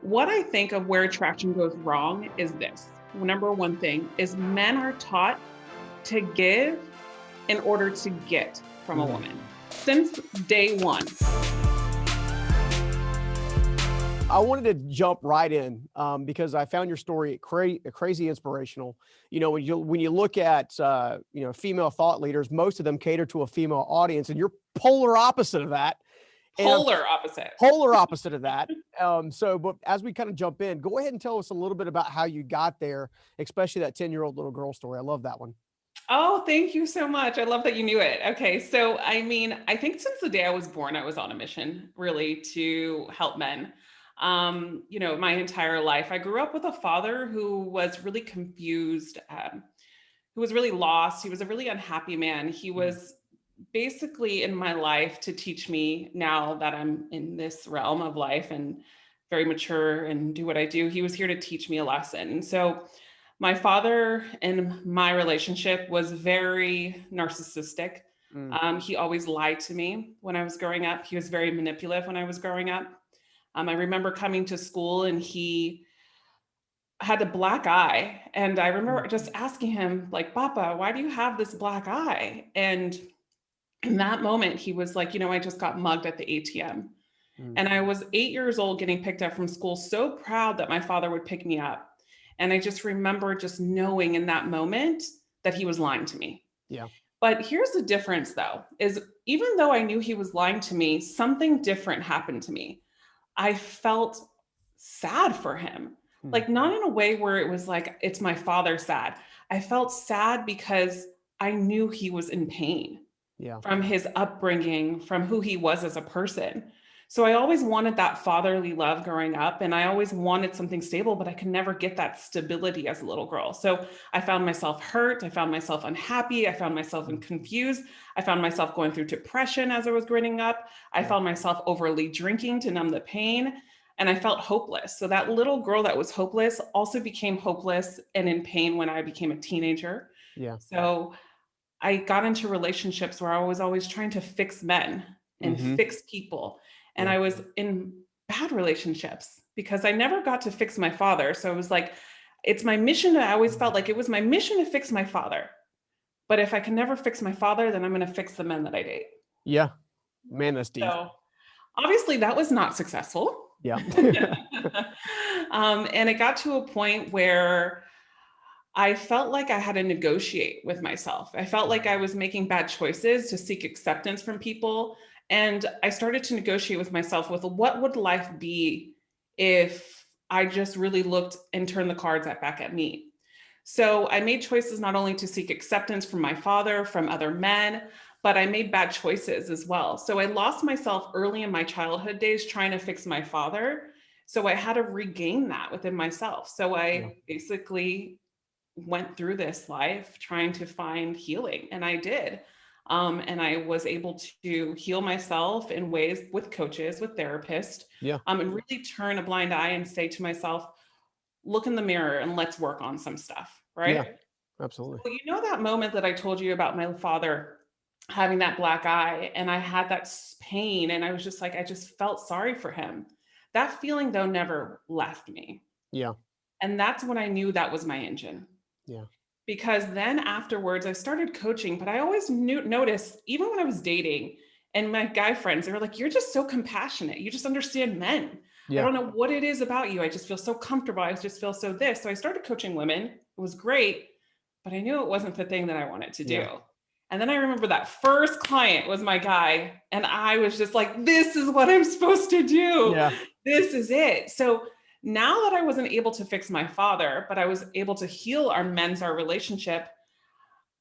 What I think of where attraction goes wrong is this. Number one thing is men are taught to give in order to get from a Mhm. woman since day one. I wanted to jump right in because I found your story crazy inspirational. When you look at female thought leaders, most of them cater to a female audience, and you're polar opposite of that. And I'm Polar opposite. polar opposite of that. But as we kind of jump in, go ahead and tell us a little bit about how you got there, especially that 10-year-old little girl story. I love that one. Oh, thank you so much. I love that you knew it. Okay. So, I think since the day I was born, I was on a mission really to help men. My entire life, I grew up with a father who was really confused, who was really lost. He was a really unhappy man. He Mm. was basically in my life to teach me now that I'm in this realm of life and very mature and do what I do. He was here to teach me a lesson. And so my father and my relationship was very narcissistic. Mm. He always lied to me when I was growing up. He was very manipulative when I was growing up. I remember coming to school and he had a black eye. And I remember Mm. just asking him, like, Papa, why do you have this black eye? And in that moment, he was like, I just got mugged at the ATM. Mm. And I was 8 years old getting picked up from school, so proud that my father would pick me up. And I just remember just knowing in that moment that he was lying to me. Yeah. But here's the difference though, is even though I knew he was lying to me, something different happened to me. I felt sad for him. Mm. Like not in a way where it was like it's my father sad. I felt sad because I knew he was in pain Yeah. from his upbringing, from who he was as a person. So I always wanted that fatherly love growing up, and I always wanted something stable, but I could never get that stability as a little girl. So I found myself hurt. I found myself unhappy. I found myself Mm. confused. I found myself going through depression as I was growing up. I Yeah. found myself overly drinking to numb the pain. And I felt hopeless. So that little girl that was hopeless also became hopeless and in pain when I became a teenager. Yeah. So I got into relationships where I was always trying to fix men and Hmm. fix people. And Yeah. I was in bad relationships because I never got to fix my father. So it was like, it's my mission. I always felt like it was my mission to fix my father. But if I can never fix my father, then I'm going to fix the men that I date. Yeah. Man, that's deep. So obviously that was not successful. Yeah. And it got to a point where I felt like I had to negotiate with myself. I felt like I was making bad choices to seek acceptance from people. And I started to negotiate with myself with what would life be if I just really looked and turned the cards back at me. So I made choices not only to seek acceptance from my father, from other men, but I made bad choices as well. So I lost myself early in my childhood days trying to fix my father. So I had to regain that within myself. So Yeah. I basically went through this life trying to find healing, and I did. And I was able to heal myself in ways with coaches, with therapists, Yeah. and really turn a blind eye and say to myself, look in the mirror and let's work on some stuff, Yeah. right? Absolutely. Well, that moment that I told you about my father having that black eye, and I had that pain, and I was just like, I just felt sorry for him. That feeling, though, never left me. Yeah. And that's when I knew that was my engine. Yeah. Because then afterwards I started coaching, but I always noticed, even when I was dating and my guy friends, they were like, you're just so compassionate. You just understand men. I Yeah. don't know what it is about you. I just feel so comfortable. I just feel so this. So I started coaching women. It was great, but I knew it wasn't the thing that I wanted to Yeah. do. And then I remember that first client was my guy. And I was just like, this is what I'm supposed to do. Yeah. This is it. So now that I wasn't able to fix my father, but I was able to heal our relationship,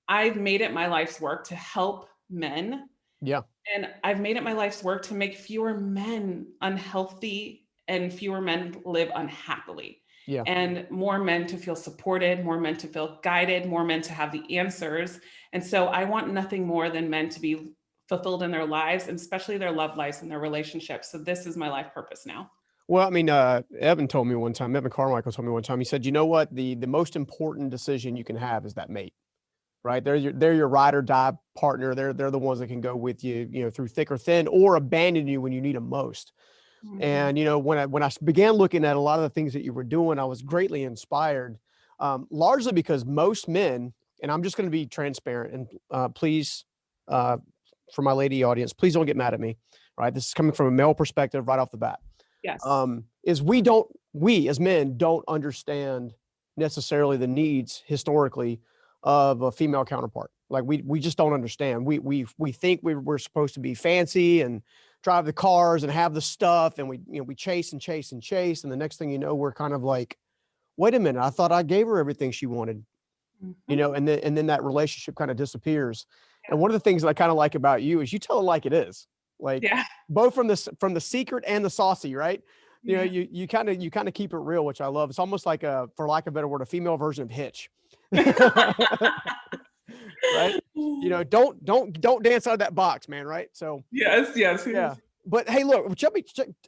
I've made it my life's work to help men. Yeah. And I've made it my life's work to make fewer men unhealthy and fewer men live unhappily. Yeah. And more men to feel supported, more men to feel guided, more men to have the answers. And so I want nothing more than men to be fulfilled in their lives, and especially their love lives and their relationships. So this is my life purpose now. Well, I mean, Evan told me one time, Evan Carmichael told me one time, he said, you know what? The most important decision you can have is that mate, right? They're your ride or die partner. They're the ones that can go with you, through thick or thin, or abandon you when you need them most. Mhm. And, you know, when I began looking at a lot of the things that you were doing, I was greatly inspired, largely because most men, and I'm just going to be transparent and please, uh, for my lady audience, please don't get mad at me, right? This is coming from a male perspective right off the bat. Yes. Is we as men don't understand necessarily the needs historically of a female counterpart. Like we just don't understand. We think we're supposed to be fancy and drive the cars and have the stuff, and we chase and chase and chase, and the next thing you know, we're kind of like, wait a minute, I thought I gave her everything she wanted, you Mhm. know, and then that relationship kind of disappears. And Yeah. one of the things that I kind of like about you is you tell it like it is, like Yeah. both from the secret and the saucy, right? You know, Yeah. you kind of keep it real, which I love. It's almost like a, for lack of a better word, a female version of Hitch. Right? You know, don't dance out of that box, man, right? So, Yes, yes, yeah. yes. But hey, look,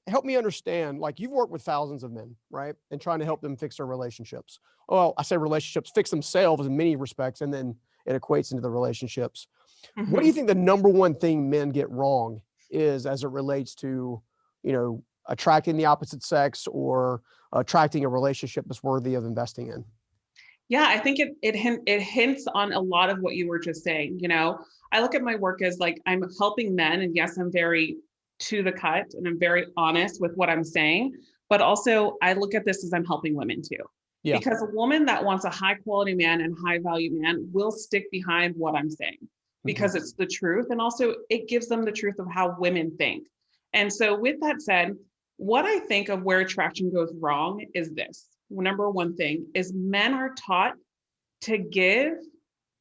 help me understand. Like you've worked with thousands of men, right? And trying to help them fix their relationships. Well, I say relationships, fix themselves in many respects, and then it equates into the relationships. What do you Mhm. think the number one thing men get wrong is as it relates to, you know, attracting the opposite sex or attracting a relationship that's worthy of investing in? Yeah, I think it hints on a lot of what you were just saying. I look at my work as like I'm helping men, and yes, I'm very to the cut and I'm very honest with what I'm saying, but also I look at this as I'm helping women too. Yeah. Because a woman that wants a high quality man and high value man will stick behind what I'm saying Mhm. because it's the truth. And also it gives them the truth of how women think. And so, with that said, what I think of where attraction goes wrong is this. Number one thing is men are taught to give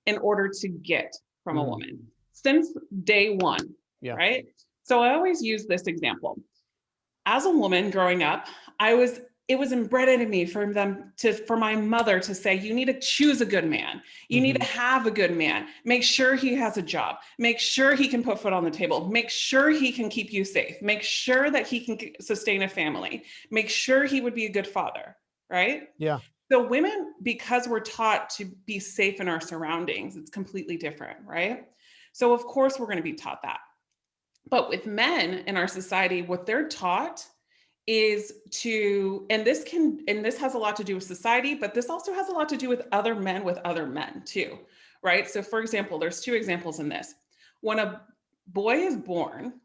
in order to get from a Mm. woman since day one, Yeah. right? So I always use this example. As a woman growing up, it was inbred into me for my mother to say, you need to choose a good man. You need to Mhm. have a good man. Make sure he has a job. Make sure he can put food on the table. Make sure he can keep you safe. Make sure that he can sustain a family. Make sure he would be a good father, right? Yeah. So women, because we're taught to be safe in our surroundings, it's completely different, right? So of course we're going to be taught that. But with men in our society, what they're taught is and this has a lot to do with society, but this also has a lot to do with other men too, right? So for example, there's two examples in this. When a boy is born,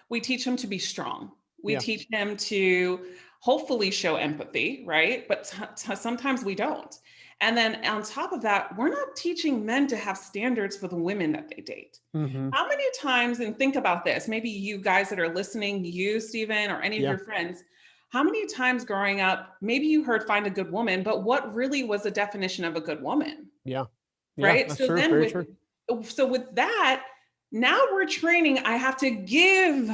we teach him to be strong. We Yeah. teach him to hopefully show empathy, right? But sometimes we don't. And then on top of that, we're not teaching men to have standards for the women that they date. Mhm. How many times, and think about this, maybe you guys that are listening, you, Stephen, or any of Yeah. your friends, how many times growing up, maybe you heard find a good woman, but what really was the definition of a good woman? Yeah. Yeah. Right? That's true. Very true. So with that, now we're training, I have to give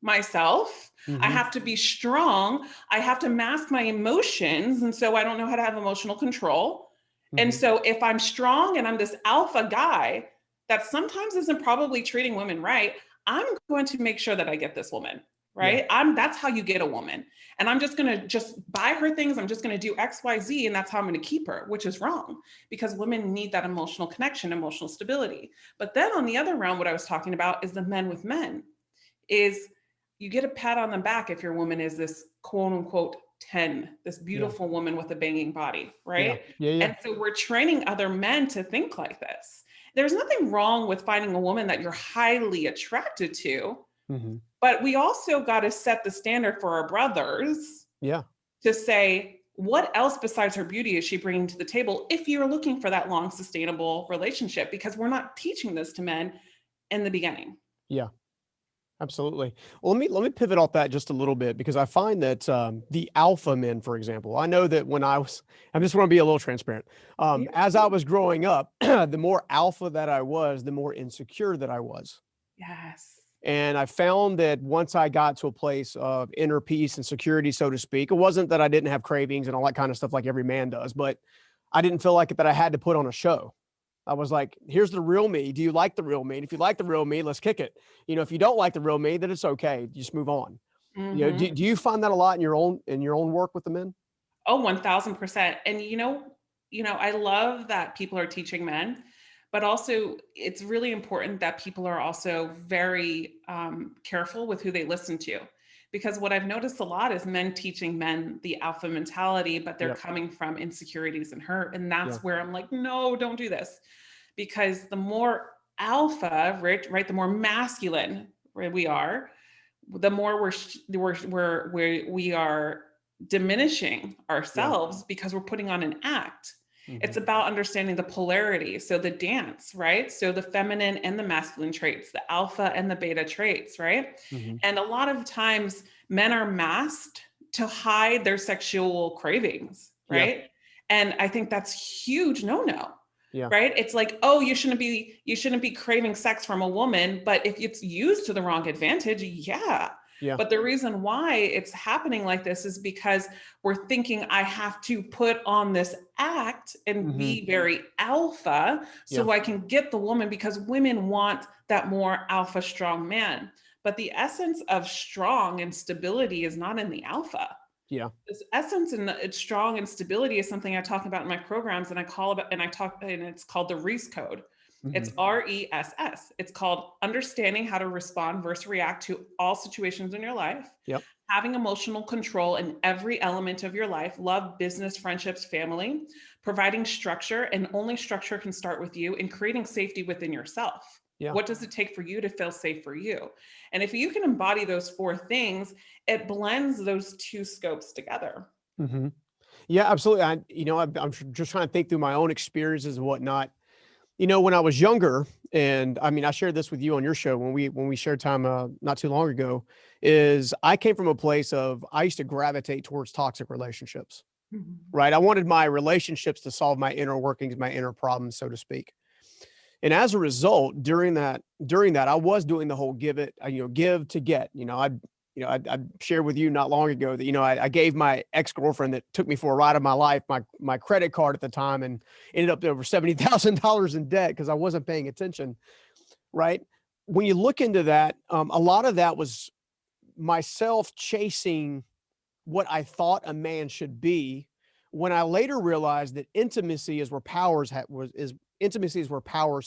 myself, I Mhm. have to be strong, I have to mask my emotions, and so I don't know how to have emotional control. And Mhm. so if I'm strong and I'm this alpha guy that sometimes isn't probably treating women right, I'm going to make sure that I get this woman, Yeah. right? That's how you get a woman. And I'm just going to just buy her things, I'm just going to do XYZ, and that's how I'm going to keep her, which is wrong because women need that emotional connection, emotional stability. But then on the other round, what I was talking about is the men with men is you get a pat on the back if your woman is this quote unquote 10, this Yeah. beautiful woman with a banging body, Yeah. right? Yeah. Yeah. And so we're training other men to think like this. There's nothing wrong with finding a woman that you're highly attracted to, Mhm. but we also got to set the standard for our brothers Yeah. to say, what else besides her beauty is she bringing to the table if you're looking for that long, sustainable relationship? Because we're not teaching this to men in the beginning. Yeah. Absolutely. Well, let me pivot off that just a little bit because I find that the alpha men, for example, I know that I just want to be a little transparent. Yeah. As I was growing up, the more alpha that I was, the more insecure that I was. Yes. And I found that once I got to a place of inner peace and security, so to speak, it wasn't that I didn't have cravings and all that kind of stuff like every man does, but I didn't feel like that I had to put on a show. I was like, here's the real me. Do you like the real me? And if you like the real me, let's kick it. You know, if you don't like the real me, then it's okay. Just move on. You know, do Mm-hmm. you find that a lot in your own work with the men? Oh, 1000%. And I love that people are teaching men, but also it's really important that people are also very careful with who they listen to. Because what I've noticed a lot is men teaching men the alpha mentality, but they're Yep. coming from insecurities and hurt. And that's Yeah. where I'm like, no, don't do this. Because the more alpha, right, the more masculine we are, the more we are diminishing Yeah. ourselves because we're putting on an act. Hmm. It's about understanding the polarity. So the dance, right? So the feminine and the masculine traits, the alpha and the beta traits, right? Hmm. And a lot of times men are masked to hide their sexual cravings, Yeah. right? And I think that's huge no-no. Yeah. Right? It's like, oh, you shouldn't be craving sex from a woman, but if it's used to the wrong advantage, yeah. Yeah. But the reason why it's happening like this is because we're thinking I have to put on this act and Hmm. be very alpha Yeah. so I can get the woman, because women want that more alpha strong man. But the essence of strong and stability is not in the alpha. Yeah. This essence and its strong and stability is something I talk about in my programs, and it's called the Reese code. Hmm. It's RESS. It's called understanding how to respond versus react to all situations in your life, Yep. having emotional control in every element of your life, love, business, friendships, family, providing structure, and only structure can start with you, and creating safety within yourself. Yeah. What does it take for you to feel safe for you? And if you can embody those four things, it blends those two scopes together. Hmm. Yeah, absolutely. I'm just trying to think through my own experiences and whatnot. When I was younger, and I mean, I shared this with you on your show when we shared time not too long ago, is I came from a place of I used to gravitate towards toxic relationships, Mhm. right? I wanted my relationships to solve my inner workings, my inner problems, so to speak. And as a result, during that, I was doing the whole give it, give to get. I shared with you not long ago that I gave my ex girlfriend that took me for a ride of my life my credit card at the time, and ended up over $70,000 in debt because I wasn't paying attention. Right? When you look into that, a lot of that was myself chasing what I thought a man should be. When I later realized that intimacy is where powers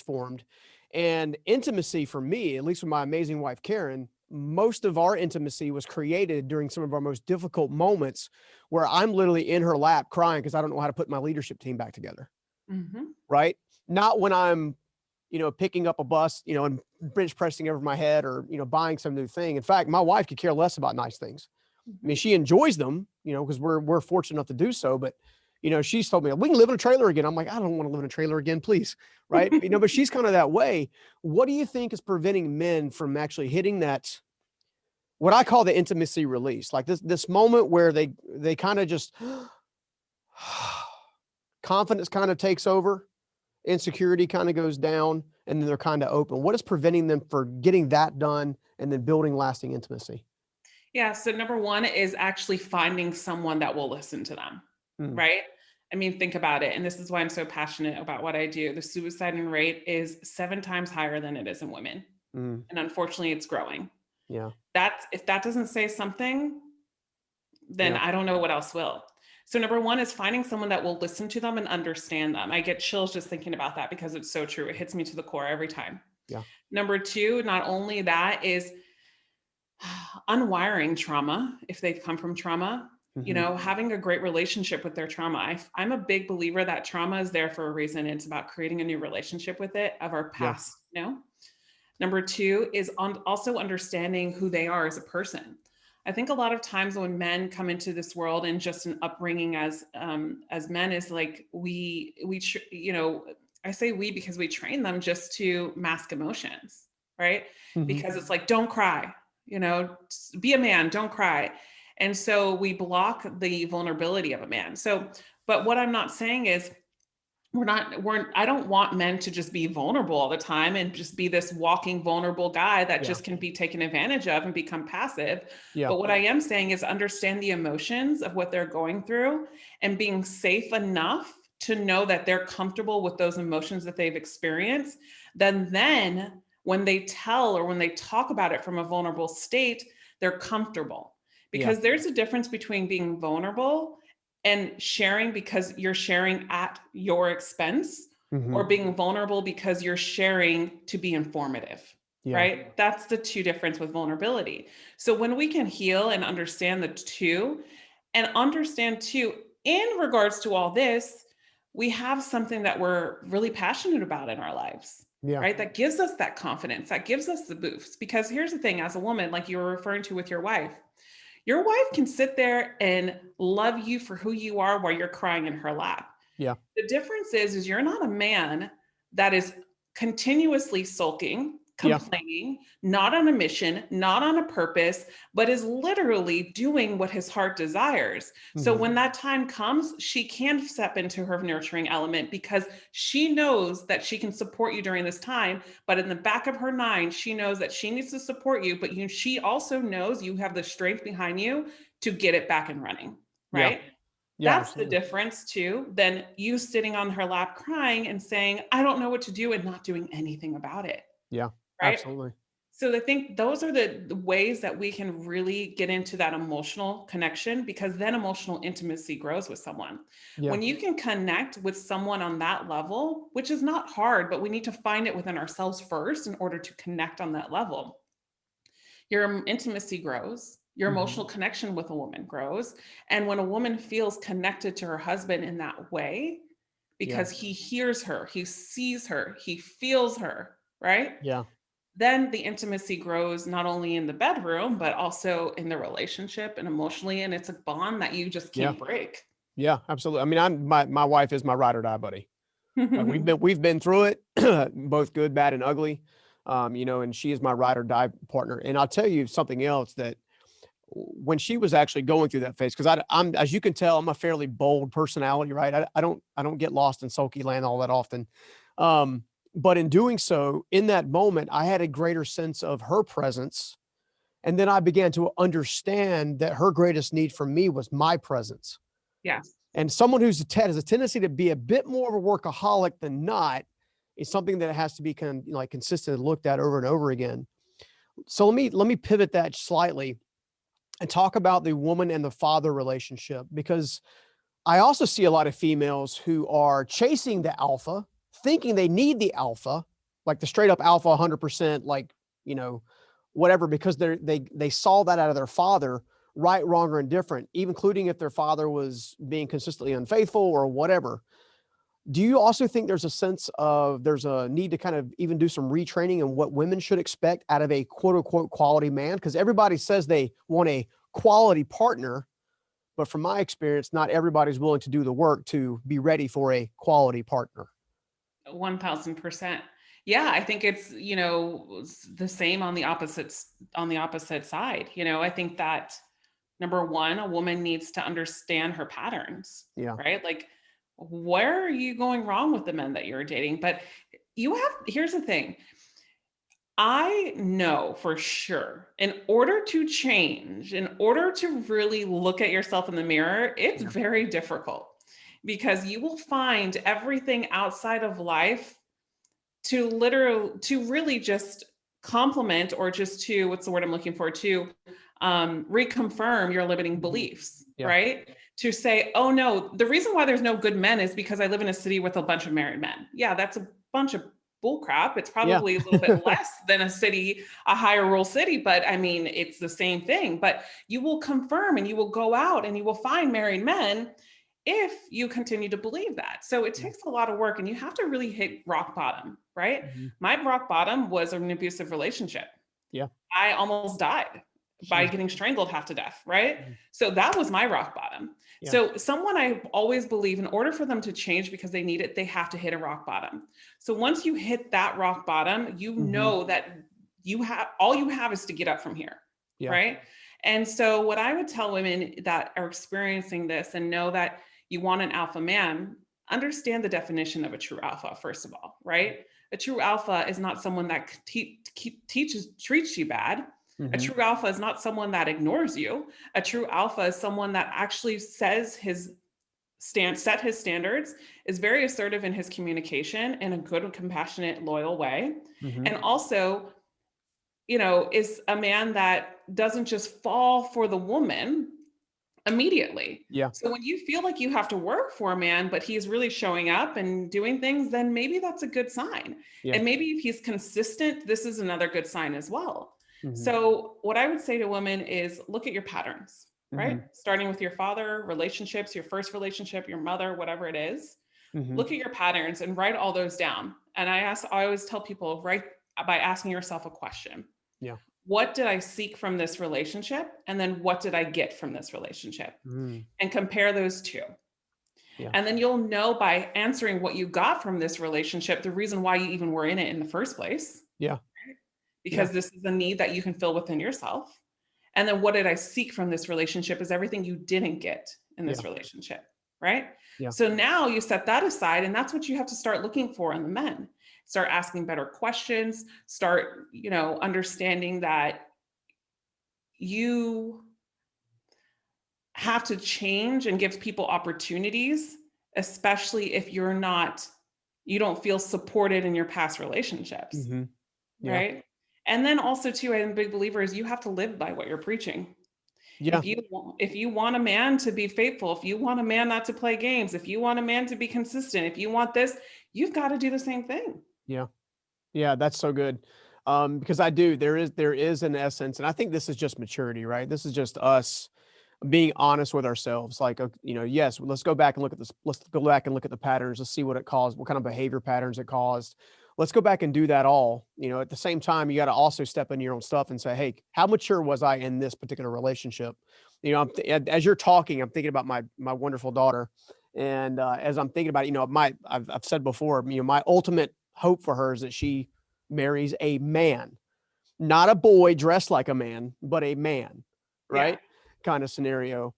formed, and intimacy for me, at least with my amazing wife Karen, most of our intimacy was created during some of our most difficult moments, where I'm literally in her lap crying because I don't know how to put my leadership team back together. Mhm. Right? Not when I'm picking up a bus, and bench pressing over my head, or buying some new thing. In fact, my wife could care less about nice things. I mean, Mhm. she enjoys them, because we're fortunate enough to do so. But she's told me we can live in a trailer again. I'm like, I don't want to live in a trailer again, please, right? But she's kind of that way. What do you think is preventing men from actually hitting that, what I call the intimacy release, like this moment where they kind of just confidence kind of takes over, insecurity kind of goes down, and then they're kind of open. What is preventing them from getting that done and then building lasting intimacy? Yeah, so number one is actually finding someone that will listen to them, Mm, right? I mean, think about it. And this is why I'm so passionate about what I do. The suicide rate is 7 times higher than it is in women. mm, And unfortunately, it's growing. yeah, If that doesn't say something, then yeah, I don't know what else will. So number one is finding someone that will listen to them and understand them. I get chills just thinking about that because it's so true. It hits me to the core every time. yeah. Number two, not only that, is unwiring trauma if they've come from trauma, Mhm. having a great relationship with their trauma. I'm a big believer that trauma is there for a reason. It's about creating a new relationship with it of our Yeah. past. Number two is also understanding who they are as a person. I think a lot of times when men come into this world and just an upbringing as men is like I say we because we train them just to mask emotions, right? Mhm. Because it's like, don't cry, be a man, don't cry. And so we block the vulnerability of a man. So, but what I'm not saying is I don't want men to just be vulnerable all the time and just be this walking vulnerable guy that Yeah. just can be taken advantage of and become passive. Yeah. But what I am saying is understand the emotions of what they're going through and being safe enough to know that they're comfortable with those emotions that they've experienced. Then when they tell or when they talk about it from a vulnerable state, they're comfortable. Yeah. Because there's a difference between being vulnerable and sharing because you're sharing at your expense, Mhm. or being vulnerable because you're sharing to be informative. Yeah. right? That's the two difference with vulnerability. So when we can heal and understand the two, and understand too, in regards to all this, we have something that we're really passionate about in our lives, Yeah. right? That gives us that confidence, that gives us the boost. Because here's the thing, as a woman, like you were referring to with your wife can sit there and love you for who you are while you're crying in her lap. Yeah. The difference is you're not a man that is continuously sulking, Yeah. complaining, not on a mission, not on a purpose, but is literally doing what his heart desires. So Hmm. when that time comes, she can step into her nurturing element because she knows that she can support you during this time. But in the back of her mind, she knows that she needs to support you, but she also knows you have the strength behind you to get it back and running, Yeah. right? Yeah. That's the Absolutely. difference too, than you sitting on her lap crying and saying, I don't know what to do and not doing anything about it. Yeah. Right. Absolutely. So I think those are the ways that we can really get into that emotional connection, because then emotional intimacy grows with someone. Yeah. When you can connect with someone on that level, which is not hard, but we need to find it within ourselves first in order to connect on that level, your intimacy grows, your Hmm. emotional connection with a woman grows. And when a woman feels connected to her husband in that way, Yeah. because he hears her, he sees her, he feels her, right? Yeah. Then the intimacy grows not only in the bedroom, but also in the relationship and emotionally. And it's a bond that you just Yeah. can't break. Yeah. Absolutely. I mean, my wife is my ride or die buddy. We've been through it, both good, bad, and ugly. And she is my ride or die partner. And I'll tell you something else that when she was actually going through that phase, because I'm, as you can tell, I'm a fairly bold personality, right? I don't get lost in sulky land all that often. But in doing so, in that moment, I had a greater sense of her presence. And then I began to understand that her greatest need for me was my presence. Yes. And someone has a tendency to be a bit more of a workaholic than not is something that has to be like consistent and looked at over and over again. So let me pivot that slightly and talk about the woman and the father relationship, because I also see a lot of females who are chasing the alpha, thinking they need the alpha, like the straight up alpha 100%, like, you know, whatever, because they saw that out of their father, right, wrong, or indifferent, even including if their father was being consistently unfaithful or whatever. Do you also think there's a need to kind of even do some retraining in what women should expect out of a quote unquote quality man? Because everybody says they want a quality partner, but from my experience, not everybody's willing to do the work to be ready for a quality partner. 1000%. Yeah, I think it's, the same on the opposite side. I think that number one, a woman needs to understand her patterns, Yeah. right? Like, where are you going wrong with the men that you're dating? But here's the thing. I know for sure, in order to change, in order to really look at yourself in the mirror, it's Yeah. very difficult, because you will find everything outside of life to really just compliment, or just to, what's the word I'm looking for, to reconfirm your limiting Mhm. beliefs, Yeah. right? To say, oh no, the reason why there's no good men is because I live in a city with a bunch of married men. Yeah, that's a bunch of bull crap. It's Yeah. probably a little bit less than a higher rural city, but I mean, it's the same thing. But you will confirm, and you will go out and you will find married men if you continue to believe that. So it Yeah. takes a lot of work, and you have to really hit rock bottom, right? Mhm. My rock bottom was an abusive relationship. Yeah. I almost died by Jeez. getting strangled half to death, right? Mhm. So that was my rock bottom. Yeah. So someone, I always believe, in order for them to change because they need it, they have to hit a rock bottom. So once you hit that rock bottom, you Mhm. know that all you have is to get up from here, Yeah. right? And so what I would tell women that are experiencing this and know that you want an alpha man, understand the definition of a true alpha, first of all, right? A true alpha is not someone that treats you bad. A Mhm. true alpha is not someone that ignores you. A true alpha is someone that actually set his standards, is very assertive in his communication in a good, compassionate, loyal way. Mhm. And also, is a man that doesn't just fall for the woman immediately. Yeah. So when you feel like you have to work for a man, but he's really showing up and doing things, then maybe that's a good sign. Yeah. And maybe if he's consistent, this is another good sign as well. Hmm. So what I would say to women is look at your patterns, right? Hmm. Starting with your father, relationships, your first relationship, your mother, whatever it is. Hmm. Look at your patterns and write all those down. And I always tell people, write by asking yourself a question. Yeah. What did I seek from this relationship? And then what did I get from this relationship? Mm. And compare those two. Yeah. And then you'll know by answering what you got from this relationship, the reason why you even were in it in the first place, Yeah. Yeah. because this is a need that you can fill within yourself. And then what did I seek from this relationship is everything you didn't get in Yeah. this relationship, right? Yeah. So now you set that aside, and that's what you have to start looking for in the men. Start asking better questions, start, understanding that you have to change and give people opportunities, especially if you don't feel supported in your past relationships, Hmm. Yeah. right? And then also too, I'm a big believer is you have to live by what you're preaching. Yeah. If you want a man to be faithful, if you want a man not to play games, if you want a man to be consistent, if you want this, you've got to do the same thing. Yeah. Yeah, that's so good. Because I do, there is an essence, and I think this is just maturity, right? This is just us being honest with ourselves. Like, yes, let's go back and look at this. Let's go back and look at the patterns. Let's see what it caused, what kind of behavior patterns it caused. Let's go back and do that all. At the same time, you got to also step into your own stuff and say, hey, how mature was I in this particular relationship? As you're talking, I'm thinking about my wonderful daughter, and as I'm thinking about it, I've said before, my ultimate hope for her is that she marries a man, not a boy dressed like a man, but a man, Yeah. right? Kind of scenario.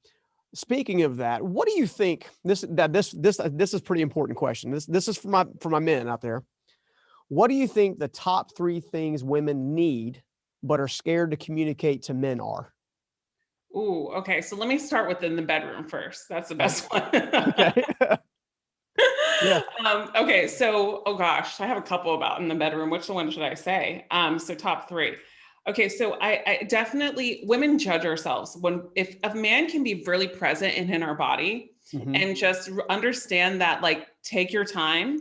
Speaking of that, what do you think? This is pretty important question. This is for my men out there. What do you think the top 3 things women need but are scared to communicate to men are? Ooh, okay. So let me start with in the bedroom first. That's the Okay. best one. Okay. Yeah. Okay, so oh gosh, I have a couple about in the bedroom. Which one should I say? So top 3. Okay, so I definitely women judge ourselves when if a man can be really present in our body Hmm. and just understand that, like, take your time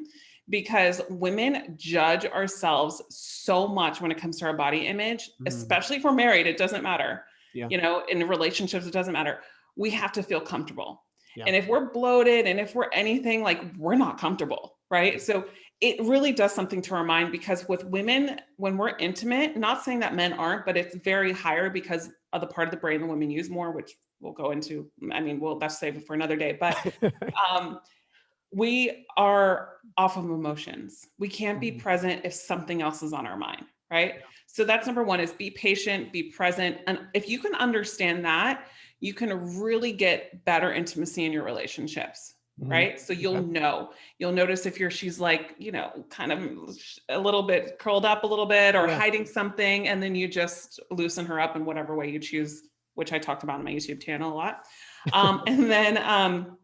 because women judge ourselves so much when it comes to our body image, Mm. especially if we're married. It doesn't matter, Yeah. in relationships, it doesn't matter. We have to feel comfortable. Yeah. And if we're bloated and if we're anything like we're not comfortable, right? So it really does something to our mind because with women, when we're intimate, not saying that men aren't, but it's very higher because of the part of the brain the women use more, which we'll go into. I mean, that's save it for another day. But um, we are off of emotions. We can't be Mhm. present if something else is on our mind, right? Yeah. So that's number one is be patient, be present. And if you can understand that, you can really get better intimacy in your relationships, Mhm. right? So Okay. you'll notice if she's like, kind of a little bit curled up a little bit or Yeah. hiding something, and then you just loosen her up in whatever way you choose, which I talked about on my YouTube channel a lot. And then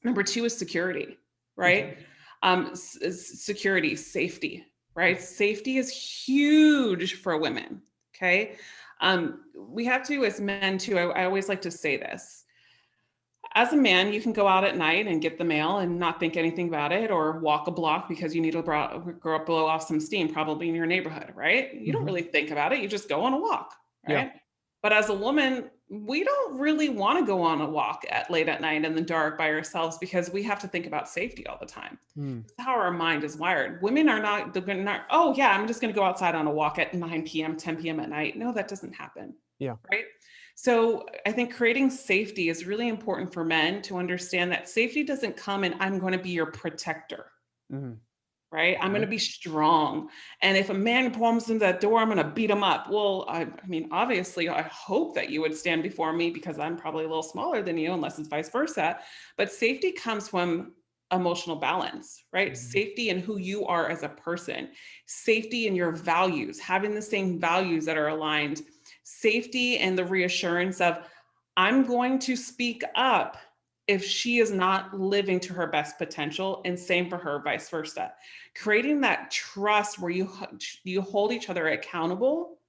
number 2 is security, Okay. right? Security, safety, right? Safety is huge for women. Okay. We have to, as men too, I always like to say this. As a man, you can go out at night and get the mail and not think anything about it, or walk a block because you need to blow off some steam, probably in your neighborhood, right? You don't Mhm. really think about it. You just go on a walk, Yeah. right? But as a woman, we don't really want to go on a walk at late at night in the dark by ourselves because we have to think about safety all the time. Mm. That's how our mind is wired. Women are not, they're not, oh yeah, I'm just going to go outside on a walk at 9 p.m., 10 p.m. at night. No, that doesn't happen, Yeah. right? So I think creating safety is really important for men to understand that safety doesn't come and I'm going to be your protector, Mhm. right? I'm going to Okay. be strong. And if a man comes in that door, I'm going to beat him up. Well, I mean, obviously, I hope that you would stand before me because I'm probably a little smaller than you, unless it's vice versa. But safety comes from emotional balance, right? Mhm. Safety in who you are as a person, safety in your values, having the same values that are aligned, safety and the reassurance of, I'm going to speak up if she is not living to her best potential, and same for her, vice versa. Creating that trust where you hold each other accountable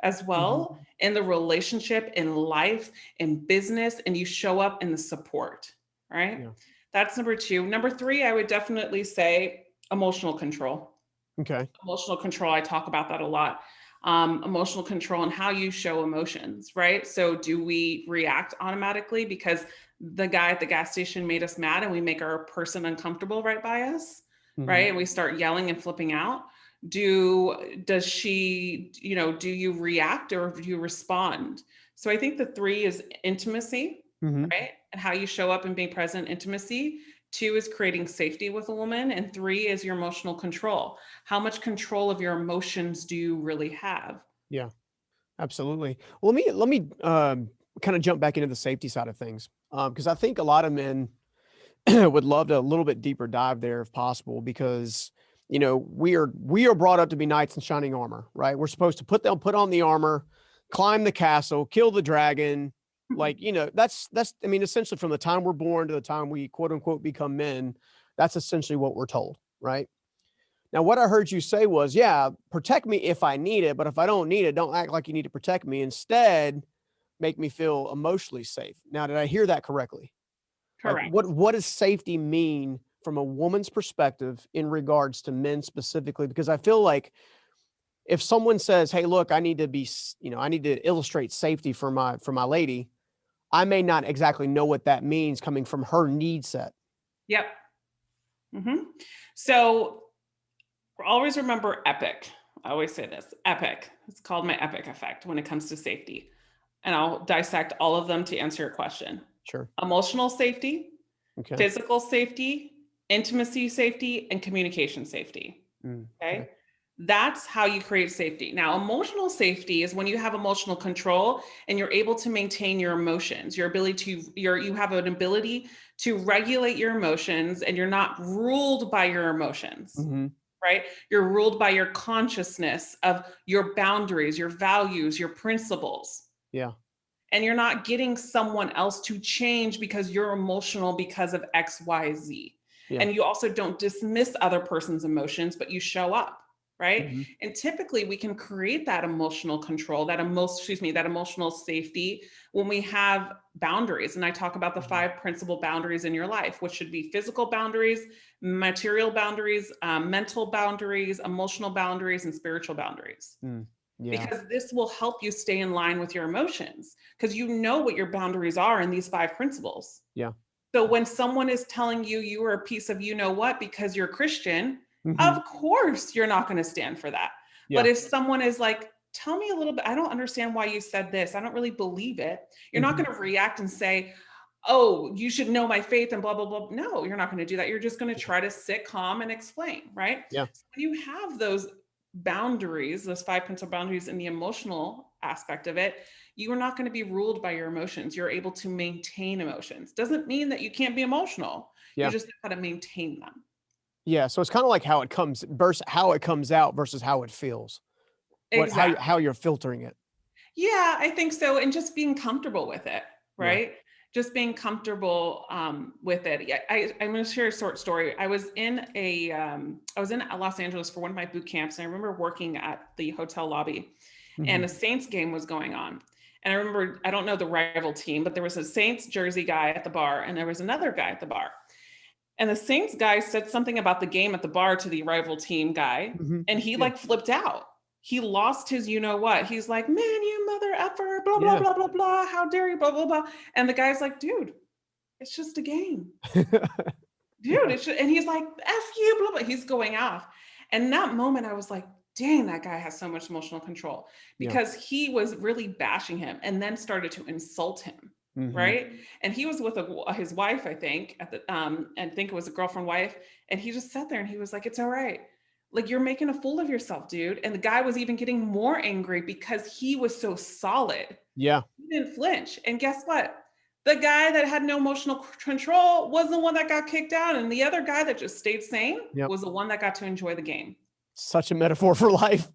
as Mhm. well in the relationship, in life, in business, and you show up in the support, right? Yeah. That's number two. Number three, I would definitely say emotional control. Okay. Emotional control, I talk about that a lot. Emotional control and how you show emotions, right? So, do we react automatically because the guy at the gas station made us mad and we make our person uncomfortable right by us, Mhm. right? And we start yelling and flipping out. Does she, do you react or do you respond? So, I think the three is intimacy, Mhm. right? And how you show up and being present, intimacy. Two is creating safety with a woman. And three is your emotional control. How much control of your emotions do you really have? Yeah. Absolutely. Well, let me kind of jump back into the safety side of things, because I think a lot of men would love to a little bit deeper dive there if possible, because we are brought up to be knights in shining armor, right? We're supposed to put on the armor, climb the castle, kill the dragon. Like, that's I mean, essentially from the time we're born to the time we quote unquote become men, that's essentially what we're told, right? Now, what I heard you say was, yeah, protect me if I need it, but if I don't need it, don't act like you need to protect me. Instead, make me feel emotionally safe. Now, did I hear that correctly? Like, what Correct. what does safety mean from a woman's perspective in regards to men specifically? Because I feel like if someone says, "Hey, look, I need to I need to illustrate safety for my lady," I may not exactly know what that means coming from her need set. Yep. hmm So always remember epic. I always say this epic. It's called my epic effect when it comes to safety. And I'll dissect all of them to answer your question. Sure. Emotional safety, Okay. physical safety, intimacy safety, and communication safety. Okay. Okay. That's how you create safety. Now, emotional safety is when you have emotional control and you're able to maintain your emotions, your ability to, you have an ability to regulate your emotions and you're not ruled by your emotions, Hmm. right? You're ruled by your consciousness of your boundaries, your values, your principles. Yeah. And you're not getting someone else to change because you're emotional because of XYZ. Yeah. And you also don't dismiss other person's emotions, but you show up, right? Hmm. And typically we can create that emotional control, that emotional safety when we have boundaries. And I talk about the Hmm. 5 principal boundaries in your life, which should be physical boundaries, material boundaries, mental boundaries, emotional boundaries, and spiritual boundaries, Mm. Yeah. because this will help you stay in line with your emotions because you know what your boundaries are in these 5 principles. Yeah. So when someone is telling you you are a piece of you know what because you're Christian, Hmm. of course you're not going to stand for that. But Yeah. if someone is like, tell me a little bit, I don't understand why you said this, I don't really believe it, you're not Mhm. going to react and say, oh, you should know my faith and blah, blah, blah. No, you're not going to do that. You're just going to try to sit calm and explain, right? Yeah. So when you have those boundaries, those 5 principal boundaries in the emotional aspect of it, you are not going to be ruled by your emotions. You're able to maintain emotions. Doesn't mean that you can't be emotional. You Yeah. just know how to maintain them. Yeah, so it's kinda like how it comes out versus how it feels. How Exactly. you're filtering it. Yeah, I think so. And just being comfortable with it, Yeah. right? Just being comfortable with it. Yeah, I'm going to share a short story. I was in Los Angeles for one of my boot camps, and I remember working at the hotel lobby, and Mhm. a Saints game was going on. And I remember, I don't know the rival team, but there was a Saints jersey guy at the bar, and there was another guy at the bar. And the Saints guy said something about the game at the bar to the rival team guy, Mhm. and he Yeah. like flipped out. He lost his you know what. He's like, man, you mother effer, blah, blah, Yeah. blah, blah, blah. How dare you, blah, blah, blah. And the guy's like, dude, it's just a game. Dude, Yeah. it's just, and he's like, F you, blah, blah. He's going off. And in that moment, I was like, dang, that guy has so much emotional control Yeah. because he was really bashing him and then started to insult him. Mhm. Right. And he was with his wife, I think, and I think it was a girlfriend wife. And he just sat there and he was like, it's all right. Like, you're making a fool of yourself, dude. And the guy was even getting more angry because he was so solid. Yeah. He didn't flinch. And guess what? The guy that had no emotional control was the one that got kicked out. And the other guy that just stayed sane Yep. was the one that got to enjoy the game. Such a metaphor for life.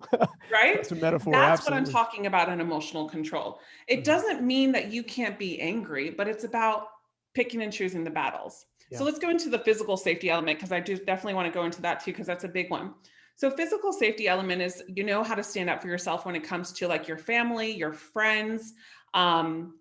Right? Such a metaphor, That's what I'm absolutely. talking about in emotional control. It Mhm. doesn't mean that you can't be angry, but it's about picking and choosing the battles. So Yeah. let's go into the physical safety element because I do definitely want to go into that too, because that's a big one. So physical safety element is, you know, how to stand up for yourself when it comes to like your family, your friends, um,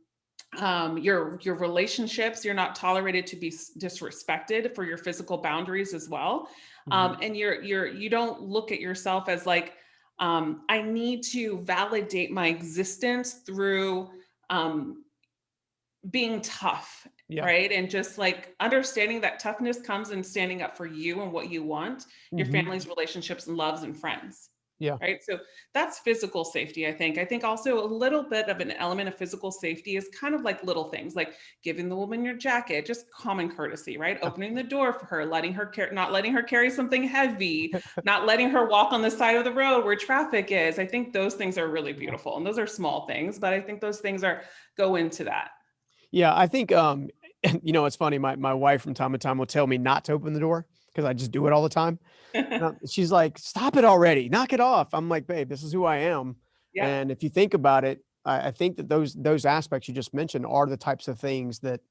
your relationships. You're not tolerated to be disrespected for your physical boundaries as well. Mhm. And you don't look at yourself as like, I need to validate my existence through um, being tough, Yeah. right? And just like understanding that toughness comes in standing up for you and what you want, your Mhm. family's relationships and loves and friends. Yeah. Right. So that's physical safety, I think. I think also a little bit of an element of physical safety is kind of like little things like giving the woman your jacket, just common courtesy, right? Yeah. Opening the door for her, not letting her carry something heavy, not letting her walk on the side of the road where traffic is. I think those things are really Yeah. beautiful. And those are small things, but I think those things are go into that. Yeah, I think, you know, it's funny, my wife from time to time will tell me not to open the door because I just do it all the time. She's like, "Stop it already, knock it off." I'm like, "Babe, this is who I am." Yeah. And if you think about it, I think that those aspects you just mentioned are the types of things that,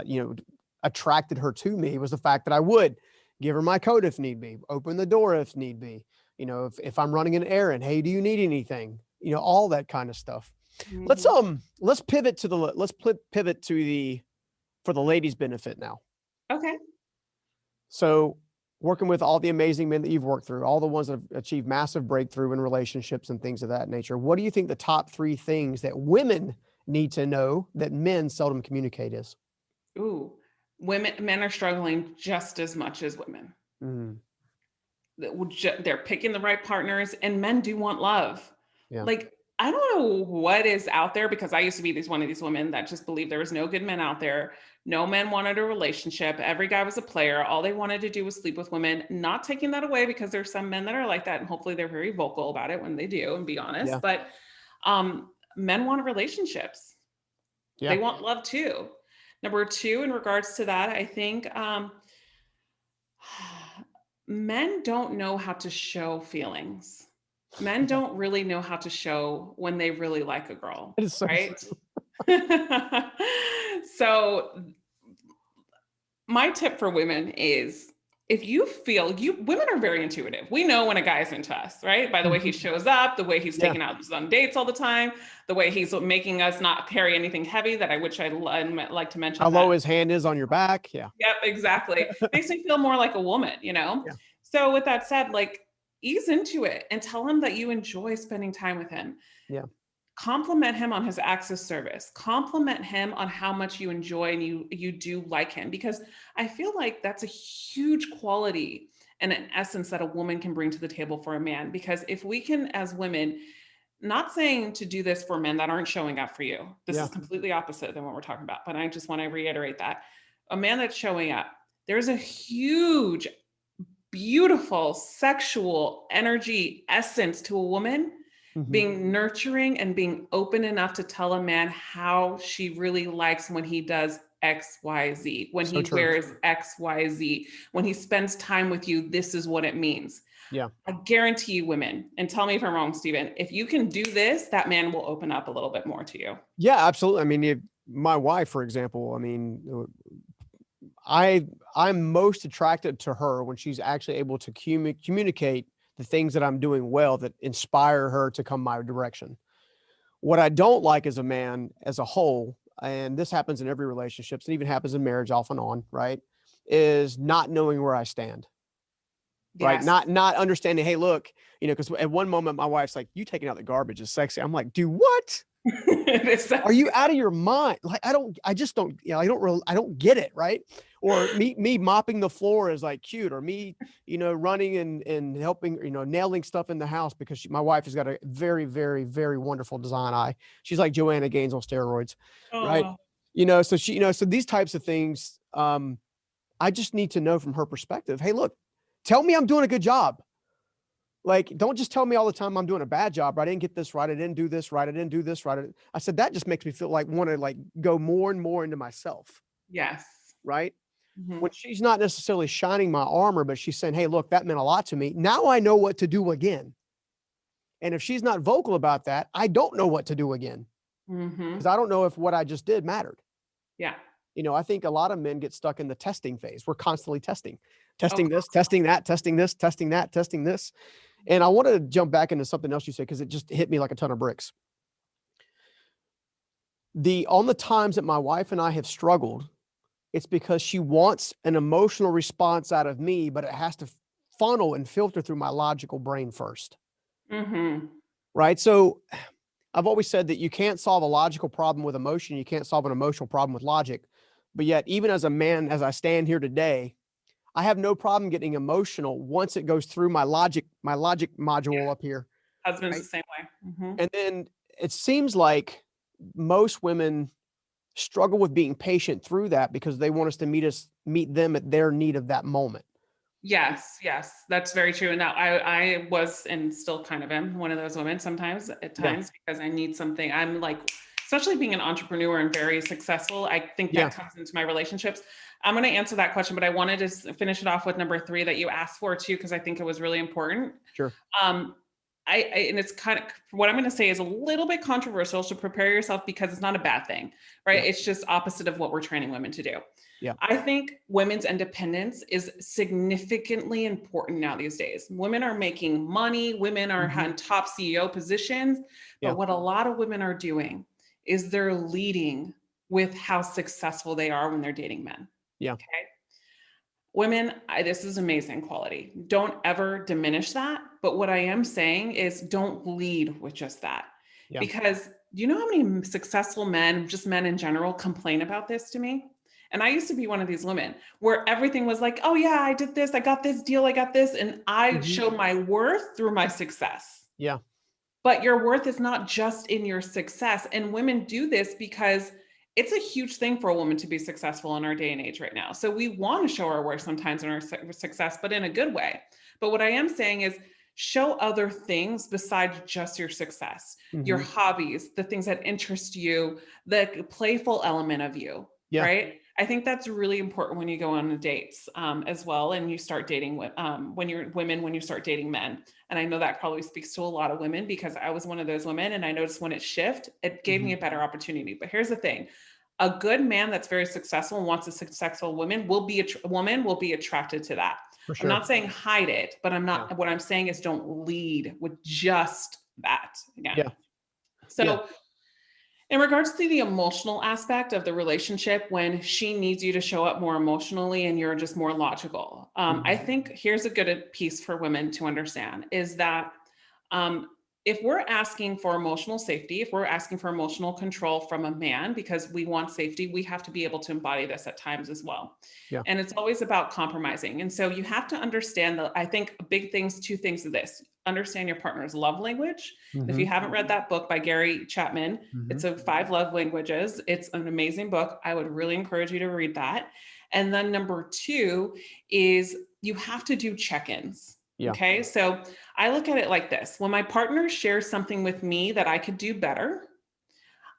you know, attracted her to me was the fact that I would give her my coat if need be, open the door if need be. You know, if I'm running an errand, "Hey, do you need anything?" You know, all that kind of stuff. Mhm. Let's pivot to the pivot to the for the ladies' benefit now. Okay. So, working with all the amazing men that you've worked through, all the ones that have achieved massive breakthrough in relationships and things of that nature, what do you think the top 3 things that women need to know that men seldom communicate is? Ooh, men are struggling just as much as women. Mm, They're picking the right partners, and men do want love. yeah, Like, I don't know what is out there because I used to be one of these women that just believed there was no good men out there. No men wanted a relationship. Every guy was a player. All they wanted to do was sleep with women. Not taking that away because there's some men that are like that, and hopefully they're very vocal about it when they do and be honest. yeah, But men want relationships. yeah, They want love too. Number two, in regards to that, I think men don't know how to show feelings. Men yeah. don't really know how to show when they really like a girl, It is so right? true. So my tip for women is if you feel women are very intuitive. We know when a guy's into us, right? By the way he Mhm. shows up, the way he's Yeah. taking us on dates all the time, the way he's making us not carry anything heavy that like to How mention low that. his hand is on your back. Yeah. Yep, exactly. Makes me feel more like a woman, you know? Yeah. So with that said, like ease into it and tell him that you enjoy spending time with him. Yeah. Compliment him on his acts of service. Compliment him on how much you enjoy and you do like him because I feel like that's a huge quality and an essence that a woman can bring to the table for a man because if we can as women not saying to do this for men that aren't showing up for you. This is Yeah. completely opposite than what we're talking about, but I just want to reiterate that. A man that's showing up, there's a huge, beautiful sexual energy essence to a woman Mhm. being nurturing and being open enough to tell a man how she really likes when he does XYZ, when So he true. wears XYZ, when he spends time with you, this is what it means. Yeah. I guarantee you, women, and tell me if I'm wrong, Stephen, if you can do this, that man will open up a little bit more to you. Yeah, absolutely. I mean, if my wife, for example, I mean, I'm most attracted to her when she's actually able to communicate the things that I'm doing well that inspire her to come my direction. What I don't like as a man as a whole, and this happens in every relationship, it even happens in marriage off and on, right? Is not knowing where I stand, right? Yes. Not understanding, hey, look, you know, because at one moment my wife's like, you taking out the garbage is sexy. I'm like, do what? It is Are you sexy. out of your mind? Like, I just don't, you know, I don't get it, right? Or me mopping the floor is like cute, or me, you know, running and helping, you know, nailing stuff in the house because my wife has got a very, very, very wonderful design eye. She's like Joanna Gaines on steroids, right? Oh, You know, so she, you know, so these types of things, I just need to know from her perspective. Hey, look, tell me I'm doing a good job. Like, don't just tell me all the time I'm doing a bad job. I didn't get this right. I didn't do this right. I didn't do this right. I said that just makes me feel like want to like go more and more into myself, yes. right? Mhm. When she's not necessarily shining my armor, but she's saying, "Hey, look, that meant a lot to me. Now I know what to do again." And if she's not vocal about that, I don't know what to do again because Mhm. I don't know if what I just did mattered. Yeah. You know, I think a lot of men get stuck in the testing phase. We're constantly testing, Oh, testing this, testing that, testing this, testing that, testing this. And I want to jump back into something else you said, because it just hit me like a ton of bricks. On the times that my wife and I have struggled, it's because she wants an emotional response out of me, but it has to funnel and filter through my logical brain first. Mm-hmm. Right. So I've always said that you can't solve a logical problem with emotion. You can't solve an emotional problem with logic. But yet, even as a man, as I stand here today, I have no problem getting emotional once it goes through my logic module up here. Husband's the Right. same way. Mm-hmm. And then it seems like most women struggle with being patient through that because they want us to meet them at their need of that moment. Yes, yes, that's very true. And now I was and still kind of am one of those women sometimes at Yeah. times because I need something. I'm like, especially being an entrepreneur and very successful, I think Yeah. that comes into my relationships. I'm going to answer that question, but I wanted to finish it off with number 3 that you asked for too, because I think it was really important. Sure. Um, and it's kind of what I'm going to say is a little bit controversial, so prepare yourself because it's not a bad thing, right? Yeah. It's just opposite of what we're training women to do. Yeah. I think women's independence is significantly important now these days. Women are making money, women are in top CEO positions, but Yeah. what a lot of women are doing is they're leading with how successful they are when they're dating men. Yeah. Okay. Women, this is amazing quality. Don't ever diminish that. But what I am saying is don't lead with just that. Yeah. Because do you know how many successful men, just men in general, complain about this to me? And I used to be one of these women where everything was like, oh, yeah, I did this. I got this deal. I got this. And I showed my worth through my success. Yeah. But your worth is not just in your success. And women do this because it's a huge thing for a woman to be successful in our day and age right now. So we want to show our worth sometimes in our success, but in a good way. But what I am saying is show other things besides just your success, your hobbies, the things that interest you, the playful element of you, Yeah. right? I think that's really important when you go on dates as well, and you start dating when you're women, when you start dating men. And I know that probably speaks to a lot of women because I was one of those women, and I noticed when it shifted, it gave me a better opportunity. But here's the thing: a good man that's very successful and wants a successful woman will be attracted to that. For I'm sure. not saying hide it, but I'm not. Yeah. What I'm saying is don't lead with just that again. Yeah. So. Yeah. In regards to the emotional aspect of the relationship, when she needs you to show up more emotionally and you're just more logical, I think here's a good piece for women to understand is that if we're asking for emotional safety, if we're asking for emotional control from a man because we want safety, we have to be able to embody this at times as well. Yeah. And it's always about compromising. And so you have to understand that I think big things, 2 things of this. Understand your partner's love language. If you haven't read that book by Gary Chapman, it's a 5 love languages. It's an amazing book. I would really encourage you to read that. And then number 2 is you have to do check-ins. Yeah. Okay. So I look at it like this. When my partner shares something with me that I could do better,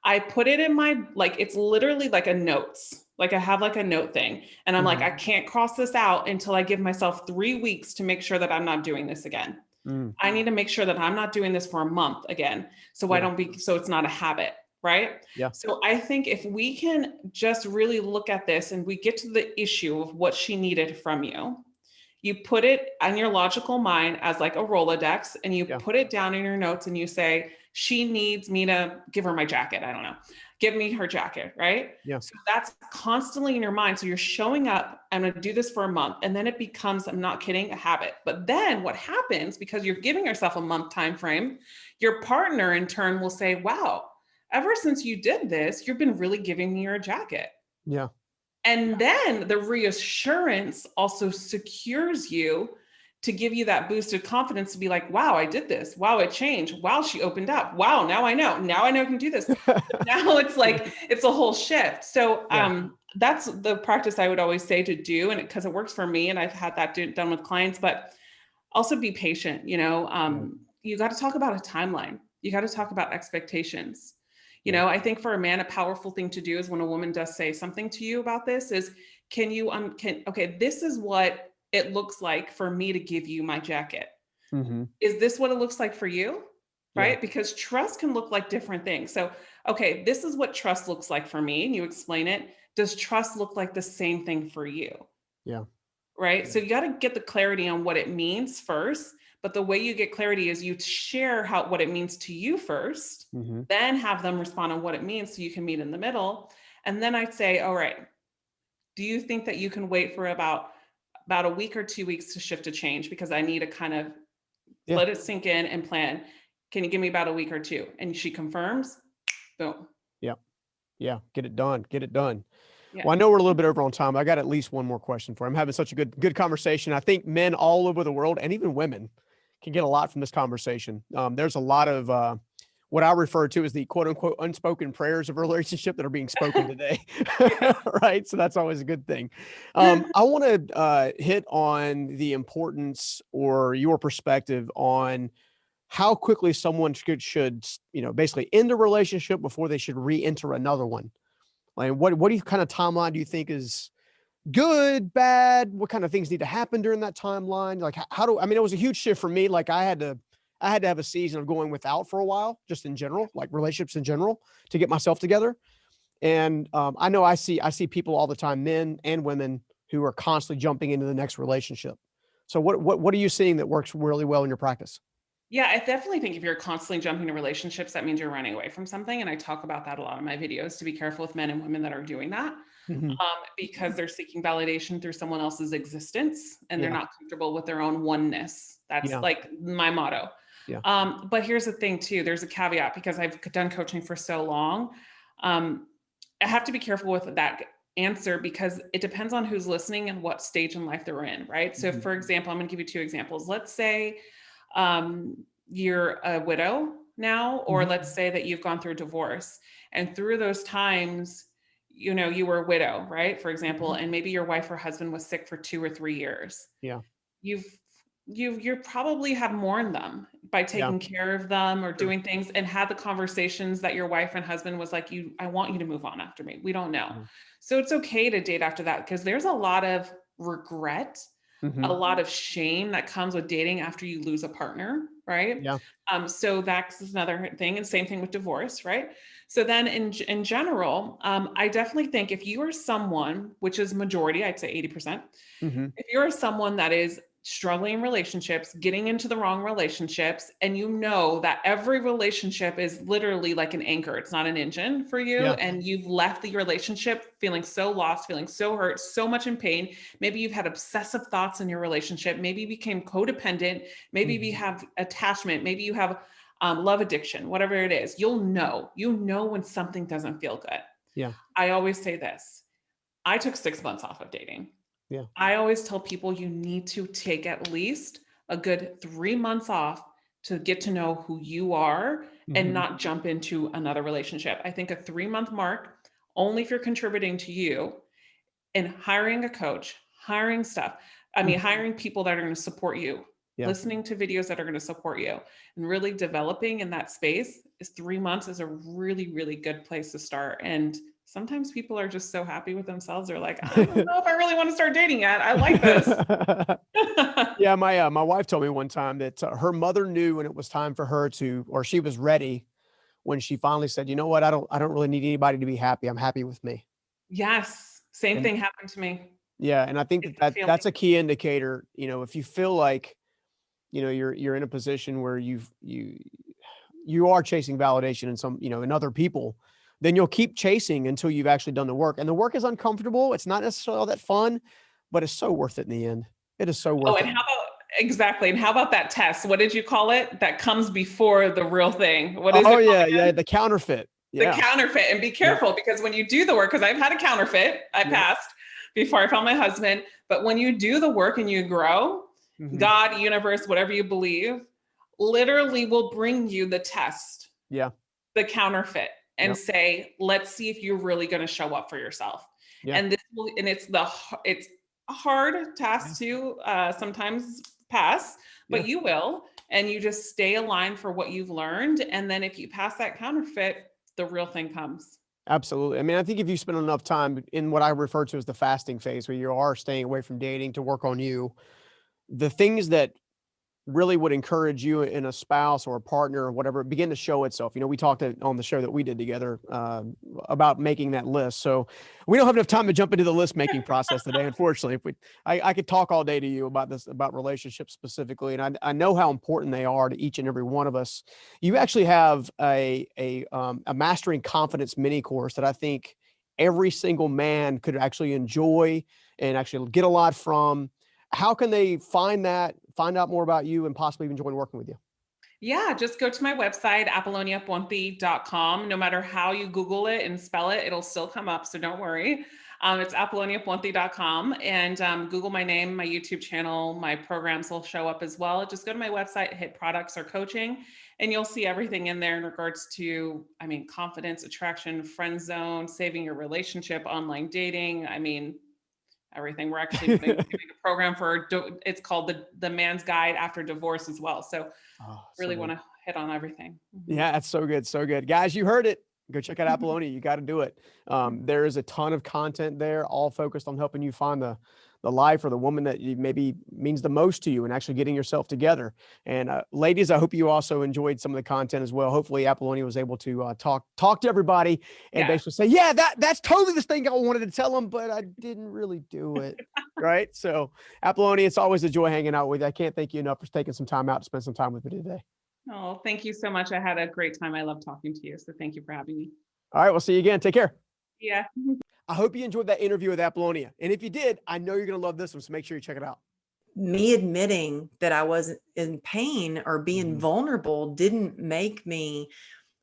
I put it in my, like, it's literally like a notes. Like I have like a note thing. And I'm like, I can't cross this out until I give myself 3 weeks to make sure that I'm not doing this again. I need to make sure that I'm not doing this for a month again. So so it's not a habit. Right. Yeah. So I think if we can just really look at this and we get to the issue of what she needed from you, you put it on your logical mind as like a Rolodex and you put it down in your notes and you say, she needs me to give her my jacket. I don't know. Give me her jacket, right? Yeah. So that's constantly in your mind. So you're showing up, I'm going to do this for a month. And then it becomes, I'm not kidding, a habit. But then what happens, because you're giving yourself a month time frame, your partner in turn will say, wow, ever since you did this, you've been really giving me your jacket. Yeah. And then the reassurance also secures you to give you that boosted confidence to be like, wow, I did this. Wow, it changed. Wow, she opened up. Wow, now I know. Now I know I can do this. Now it's like, it's a whole shift. So that's the practice I would always say to do. And because it works for me and I've had that done with clients, but also be patient. You got to talk about a timeline. You got to talk about expectations. I think for a man, a powerful thing to do is when a woman does say something to you about this is, okay, this is what it looks like for me to give you my jacket. Is this what it looks like for you? Right? Because trust can look like different things. So, okay, this is what trust looks like for me. And you explain it. Does trust look like the same thing for you? Yeah. Right. So you got to get the clarity on what it means first But the way you get clarity is you share what it means to you first, Hmm. then have them respond on what it means so you can meet in the middle. And then I'd say, all right, do you think that you can wait for about a week or 2 weeks to shift a change? Because I need to kind of Yeah. let it sink in and plan. Can you give me about a week or two? And she confirms, boom. Yeah. Yeah. Get it done. Get it done. Yeah. Well, I know we're a little bit over on time. I got at least one more question for you. I'm having such a good conversation. I think men all over the world and even women can get a lot from this conversation. There's a lot of what I refer to as the quote unquote unspoken prayers of a relationship that are being spoken today. Yeah. Right. So that's always a good thing. I want to hit on the importance or your perspective on how quickly someone should, basically end a relationship before they should re-enter another one. Like what do you kind of timeline do you think is good, bad? What kind of things need to happen during that timeline? Like I mean, it was a huge shift for me. Like I had to have a season of going without for a while, just in general, like relationships in general, to get myself together. And I know I see people all the time, men and women, who are constantly jumping into the next relationship. So what are you seeing that works really well in your practice? Yeah, I definitely think if you're constantly jumping to relationships, that means you're running away from something. And I talk about that a lot in my videos to be careful with men and women that are doing that, Mhm. because they're seeking validation through someone else's existence and they're Yeah, not comfortable with their own oneness. That's yeah, like my motto. yeah. But here's the thing, too. There's a caveat because I've done coaching for so long. Um, I have to be careful with that answer because it depends on who's listening and what stage in life they're in, right? So, Mhm. for example, I'm going to give you two examples. Let's say um, you're a widow now, or Mhm. let's say that you've gone through divorce. And through those times, you were a widow, right? For example, Mhm. and maybe your wife or husband was sick for 2 or 3 years. Yeah, You've you probably have mourned them by yeah, taking care of them or sure. doing things and had the conversations that your wife and husband was like, I want you to move on after me. We don't know. Mhm. So it's okay to date after that because there's a lot of regret, a Mhm. lot of shame that comes with dating after you lose a partner, right? Yeah. So that's another thing, and same thing with divorce, right? So then, in general, I definitely think if you are someone, which is majority, I'd say 80%, Mhm. if you're someone that is struggling in relationships, getting into the wrong relationships, and you know that every relationship is literally like an anchor, it's not an engine for you, Yeah. and you've left the relationship feeling so lost, feeling so hurt, so much in pain. Maybe you've had obsessive thoughts in your relationship. Maybe you became codependent. Maybe you Mhm. have attachment. Maybe you have love addiction, whatever it is. You know when something doesn't feel good. Yeah. I always say this. I took 6 months off of dating. Yeah. I always tell people you need to take at least a good 3 months off to get to know who you are and Mhm. not jump into another relationship. I think a 3 month mark, only if you're contributing to you and hiring a coach, hiring stuff. I mean, Mhm. hiring people that are going to support you, Yeah. listening to videos that are going to support you, and really developing in that space is 3 months is a really, really good place to start. And sometimes people are just so happy with themselves. They're like, I don't know if I really want to start dating yet. I like this. Yeah, my wife told me one time that, her mother knew when it was time for her to, or she was ready when she finally said, "You know what? I don't really need anybody to be happy. I'm happy with me." Yes. Same And thing happened to me. yeah, and I think It's that a that's feeling. a key indicator, if you feel like, you're in a position where you are chasing validation in in other people, then you'll keep chasing until you've actually done the work. And the work is uncomfortable. It's not necessarily all that fun, but it's so worth it in the end. It is so Oh, worth and it. how about exactly. And how about that test? What did you call it? That comes before the real thing. What is Oh it yeah, called yeah, again? the counterfeit. The Yeah. counterfeit. And be Yep. careful because when you do the work, because I've had a counterfeit, I Yep. passed before I found my husband. But when you do the work and you grow, Mhm. God, universe, whatever you believe, literally will bring you the test, Yeah. the counterfeit, and Yep. say, let's see if you're really going to show up for yourself. Yeah. And it's a hard Yeah. task to sometimes pass, Yeah. but you will. And you just stay aligned for what you've learned. And then if you pass that counterfeit, the real thing comes. Absolutely. I mean, I think if you spend enough time in what I refer to as the fasting phase, where you are staying away from dating to work on you, the things that really would encourage you in a spouse or a partner or whatever begin to show itself. We talked on the show that we did together about making that list. So we don't have enough time to jump into the list making process today, unfortunately. I could talk all day to you about this, about relationships specifically, and I know how important they are to each and every one of us. You actually have a mastering confidence mini course that I think every single man could actually enjoy and actually get a lot from. How can they find that, find out more about you, and possibly even join working with you? Yeah, just go to my website, apolloniaponti.com. No matter how you Google it and spell it, it'll still come up. So don't worry. It's apolloniaponti.com, and Google my name, my YouTube channel, my programs will show up as well. Just go to my website, hit products or coaching, and you'll see everything in there in regards to, confidence, attraction, friend zone, saving your relationship, online dating. Everything. We're actually doing a program for, it's called the Man's Guide After Divorce as well. So Oh, so really good. want to hit on everything. Yeah, that's so good. So good. Guys, you heard it. Go check out Apollonia. You got to do it. There is a ton of content there, all focused on helping you find the life or the woman that you maybe means the most to you and actually getting yourself together. And ladies, I hope you also enjoyed some of the content as well. Hopefully Apollonia was able to talk to everybody and Yeah. basically say, yeah, that's totally the thing I wanted to tell them, but I didn't really do it. Right. So Apollonia, it's always a joy hanging out with you. I can't thank you enough for taking some time out to spend some time with me today. Oh, thank you so much. I had a great time. I love talking to you. So thank you for having me. All right. We'll see you again. Take care. Yeah. I hope you enjoyed that interview with Apollonia. And if you did, I know you're going to love this one. So make sure you check it out. Me admitting that I wasn't in pain or being vulnerable didn't make me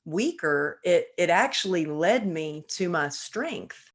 weaker. It actually led me to my strength.